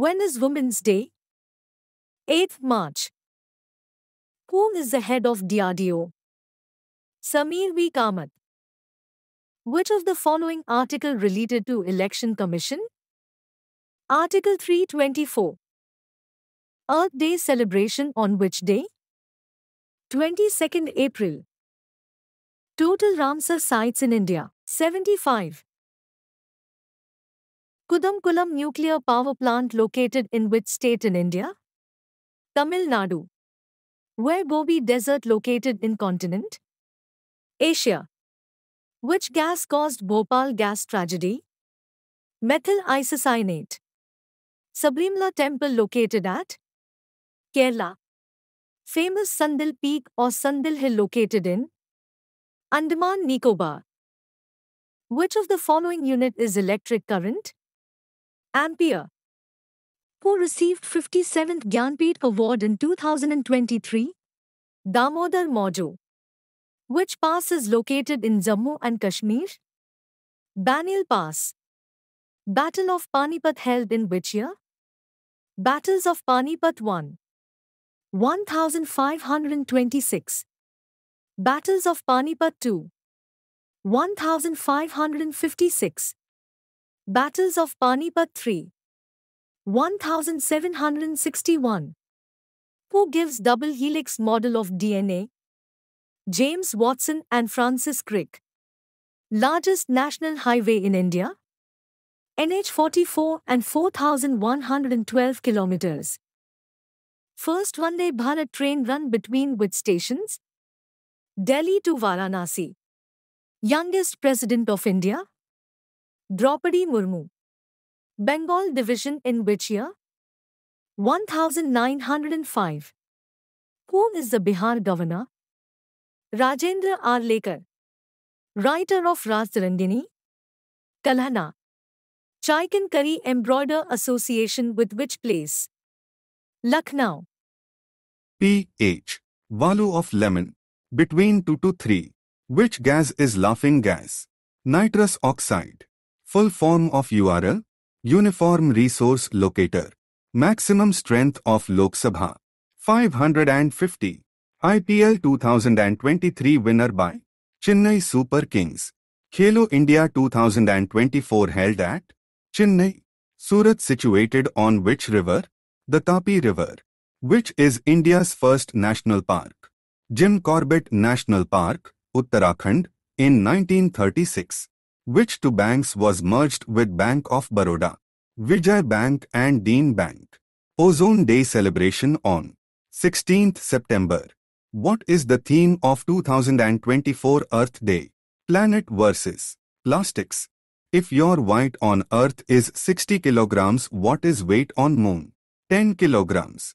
When is Women's Day? 8th March. Who is the head of DRDO? Samir V. Kamath. Which of the following article related to Election Commission? Article 324. Earth Day celebration on which day? 22nd April. Total Ramsar sites in India, 75. Kudamkulam nuclear power plant located in which state in India? Tamil Nadu. Where Gobi Desert located in continent? Asia. Which gas caused Bhopal gas tragedy? Methyl isocyanate. Sabrimala temple located at? Kerala. Famous Sandil Peak or Sandil Hill located in? Andaman Nicobar. Which of the following unit is electric current? Ampere. Who received 57th Gyanpith Award in 2023? Damodar Mojo. Which pass is located in Jammu and Kashmir? Banial Pass. Battle of Panipat held in which year? Battles of Panipat 1. 1526. Battles of Panipat 2. 1556. Battles of Panipat 3. 1761. Who gives double helix model of DNA? James Watson and Francis Crick. Largest national highway in India? NH44 and 4112 kilometers. First Vande Bharat train run between which stations? Delhi to Varanasi. Youngest President of India? Draupadi Murmu. Bengal division in which year? 1905. Who is the Bihar governor? Rajendra Arlekar. Writer of Rajtarangini? Kalhana. Chikankari Embroider Association with which place? Lucknow. pH. Value of lemon. Between 2 to 3. Which gas is laughing gas? Nitrous oxide. Full form of URL. Uniform Resource Locator. Maximum strength of Lok Sabha. 550. IPL 2023 winner by Chennai Super Kings. Khelo India 2024 held at Chennai. Surat situated on which river? The Tapi River. Which is India's first national park? Jim Corbett National Park, Uttarakhand, in 1936. Which two banks was merged with Bank of Baroda? Vijay Bank and Deen Bank. Ozone Day celebration on 16th September. What is the theme of 2024 Earth Day? Planet versus plastics. If your weight on Earth is 60 kilograms, what is weight on Moon? 10 kilograms.